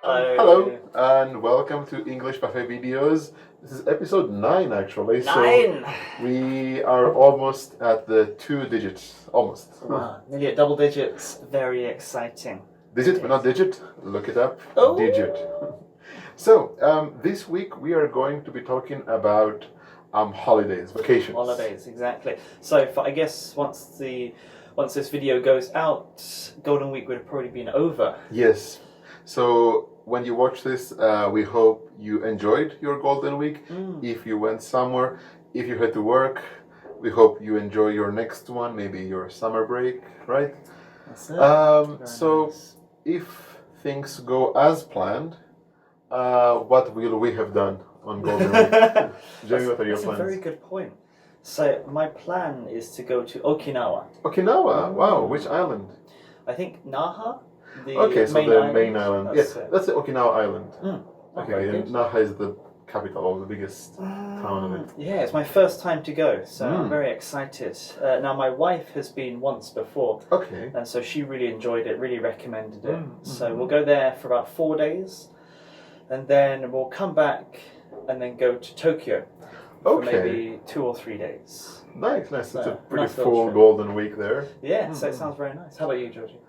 Hello, and welcome to English Buffet Videos. This is episode 9 actually. 9! So we are almost at the 2 digits. Almost. Wow, nearly at double digits. Very exciting. Digit, but not digit. Look it up. Oh. Digit. So, this week we are going to be talking about holidays, vacations. Holidays, exactly. So I guess once this video goes out, Golden Week would have probably been over. Yes. So when you watch this, we hope you enjoyed your Golden Week. If you went somewhere, if you had to work, we hope you enjoy your next one, maybe your summer break, right? That's it. So nice. If things go as planned, what will we have done on Golden Week? Jamie, what are your plans? That's a very good point. So my plan is to go to Okinawa. Okinawa? Wow, which island? I think Naha? Main island. That's that's the Okinawa island. Okay, and Naha is the capital, or the biggest town of it. Yeah, it's my first time to go, so I'm very excited. Now, my wife has been once before, and so she really enjoyed it, really recommended it. So we'll go there for about 4 days, and then we'll come back and then go to Tokyo for maybe 2 or 3 days. Nice. It's a pretty nice full Golden Week there. Yeah, so it sounds very nice. How about you, Georgie?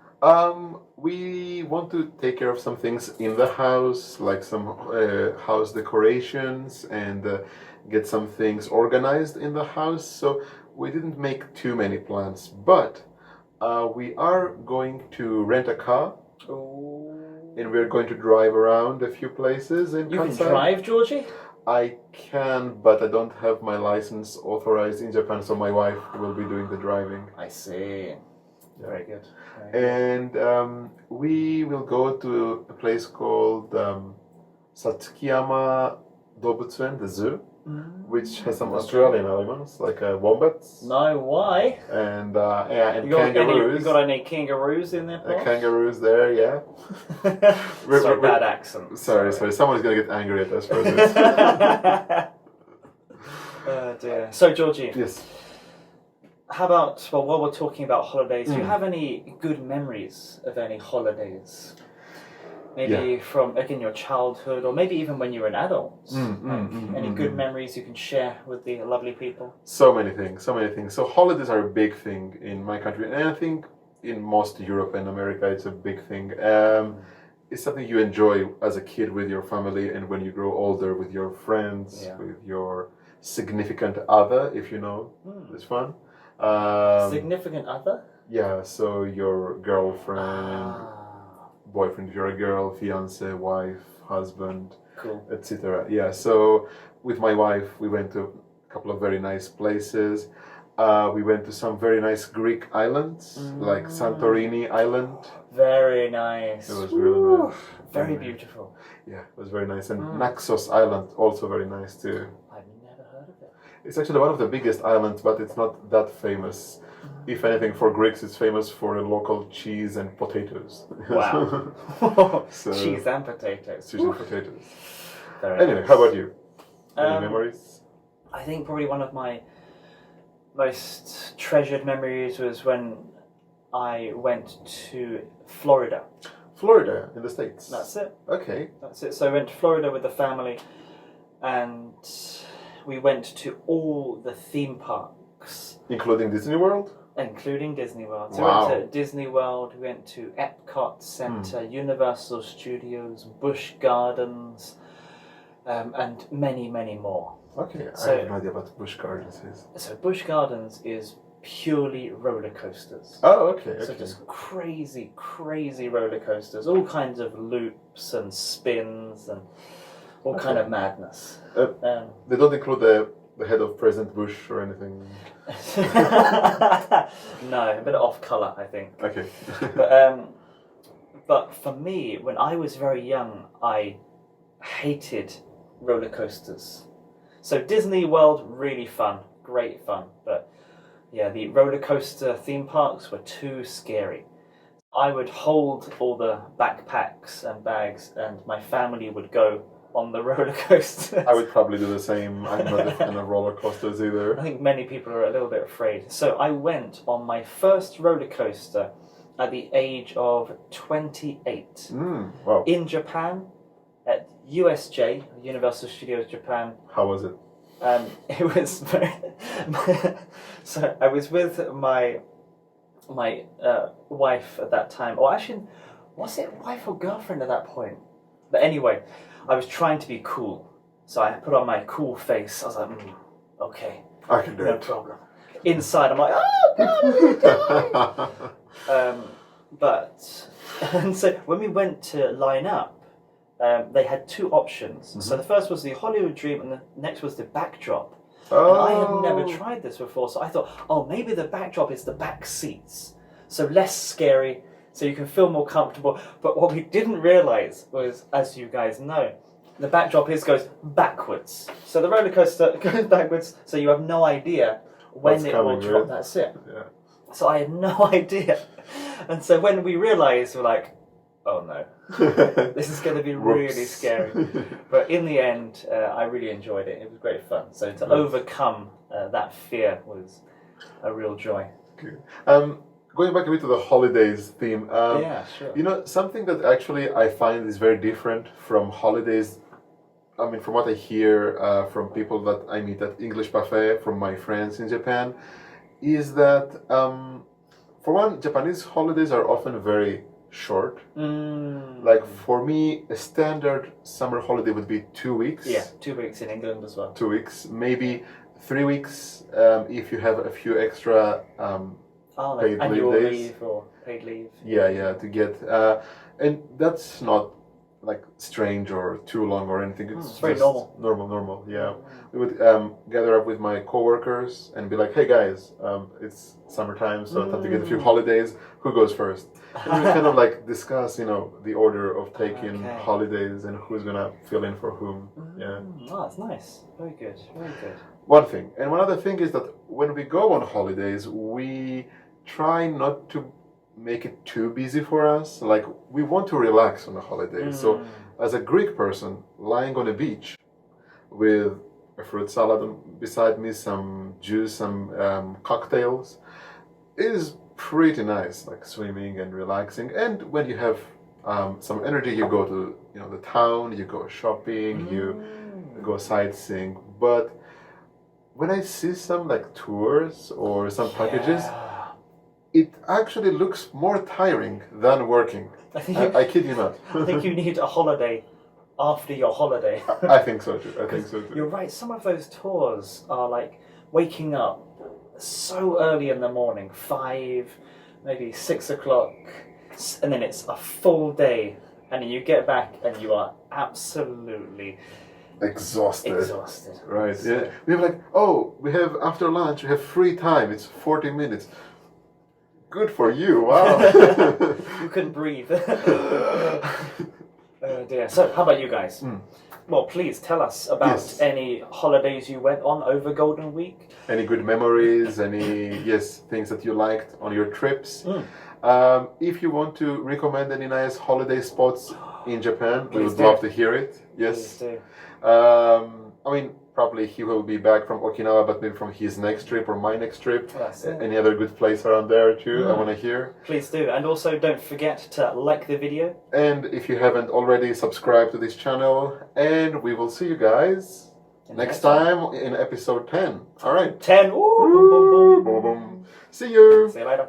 We want to take care of some things in the house, like some house decorations, and get some things organized in the house. So we didn't make too many plans, but we are going to rent a car. And we're going to drive around a few places in Kansai. You can drive, Georgie? I can, but I don't have my license authorized in Japan, so my wife will be doing the driving. I see. Very good. And we will go to a place called Satsukiyama Dobutsuen, the zoo, which has some Australian elements, like wombats. No, why? And kangaroos. You got any kangaroos in there, Paul? Kangaroos there, yeah. Sorry, bad accent. Sorry. Someone's going to get angry at us for this. Oh dear. So, Georgie. Yes. How about, while we're talking about holidays, do you have any good memories of any holidays? Maybe from, again, your childhood, or maybe even when you were an adult. Any good memories you can share with the lovely people? So many things. So holidays are a big thing in my country, and I think in most Europe and America it's a big thing. It's something you enjoy as a kid with your family, and when you grow older with your friends, with your significant other, if you know. It's fun. Significant other? Yeah, so your girlfriend, boyfriend if you're a girl, fiance, wife, husband, etc. Yeah, so with my wife we went to a couple of very nice places. We went to some very nice Greek islands, like Santorini Island. Very nice. It was really nice. Very beautiful. Yeah, it was very nice. And Naxos Island, also very nice too. I've never heard of it. It's actually one of the biggest islands, but it's not that famous. If anything, for Greeks, it's famous for the local cheese and potatoes. Wow. Cheese and potatoes. Cheese and potatoes. Anyway, nice. How about you? Any memories? I think probably one of my most treasured memories was when I went to Florida. Florida, in the States? That's it. Okay. That's it. So I went to Florida with the family, and we went to all the theme parks. Including Disney World? Including Disney World. So Wow. we went to Disney World, we went to Epcot Center, Universal Studios, Busch Gardens, and many, many more. Okay, So, I have no idea what Busch Gardens is. So Busch Gardens is purely roller coasters. Oh, okay. So just crazy, crazy roller coasters, all kinds of loops and spins and all kind of madness. They don't include the head of President Bush or anything? No, a bit off colour, I think. Okay. But for me, when I was very young, I hated roller coasters. So Disney World, really fun, great fun, but yeah, the roller coaster theme parks were too scary. I would hold all the backpacks and bags, and my family would go on the roller coasters. I would probably do the same. I'm not a fan of roller coasters either. I think many people are a little bit afraid. So I went on my first roller coaster at the age of 28 Wow. in Japan at USJ, Universal Studios Japan. How was it? It was very so I was with my wife at that time, or actually, was it wife or girlfriend at that point? But anyway, I was trying to be cool, so I put on my cool face. I was like, okay, I can do no it. problem. Inside, I'm like, but and so when we went to line up, they had two options. So the first was the Hollywood Dream, and the next was the backdrop. Oh. And I had never tried this before, so I thought, oh, maybe the backdrop is the back seats, so less scary, so you can feel more comfortable. But what we didn't realise was, as you guys know, the backdrop goes backwards. So the roller coaster goes backwards, so you have no idea when What's it coming, will drop. right? That's it. Yeah. So I had no idea. And so when we realised, we're like, oh no, this is going to be really scary. But in the end, I really enjoyed it. It was great fun. So to overcome that fear was a real joy. Good. Going back a bit to the holidays theme. Yeah, sure. You know, something that actually I find is very different from holidays. I mean, from what I hear from people that I meet at English Buffet, from my friends in Japan, is that, for one, Japanese holidays are often very short. Like for me, a standard summer holiday would be 2 weeks. Yeah, 2 weeks in England as well. 2 weeks, maybe 3 weeks if you have a few extra paid annual leave days. leave or paid leave. Yeah, to get, and that's not like strange or too long or anything. It's very just normal. Normal. Yeah, we would gather up with my coworkers and be like, "Hey guys, it's summertime, so time to get a few holidays. Who goes first?" And we kind of like discuss, the order of taking holidays and who's gonna fill in for whom. Yeah. Oh, that's nice. Very good. Very good. One thing, and one other thing is that when we go on holidays, we try not to make it too busy for us. Like, we want to relax on a holiday. So as a Greek person lying on a beach with a fruit salad and beside me, some juice, some cocktails, is pretty nice, like swimming and relaxing. And when you have some energy, you go to the town, you go shopping, you go sightseeing. But when I see some like tours or some packages, it actually looks more tiring than working. I kid you not. I think you need a holiday after your holiday. I think so too. You're right. Some of those tours are like waking up so early in the morning, 5, maybe 6 o'clock, and then it's a full day, and then you get back and you are absolutely exhausted. Right. So, yeah. We have like, we have after lunch, we have free time. It's 40 minutes. Good for you. Wow. You couldn't breathe. Oh dear. So, how about you guys? Well, please tell us about any holidays you went on over Golden Week. Any good memories, any things that you liked on your trips. If you want to recommend any nice holiday spots in Japan, we would love to hear it. Yes. Please do. I mean, probably he will be back from Okinawa, but maybe from his next trip or my next trip. That's it. Any other good place around there too? I want to hear. Please do. And also don't forget to like the video. And if you haven't already, subscribe to this channel. And we will see you guys next time in episode 10. All right. 10. Woo! Boom, boom, boom. Boom, boom. See you. See you later.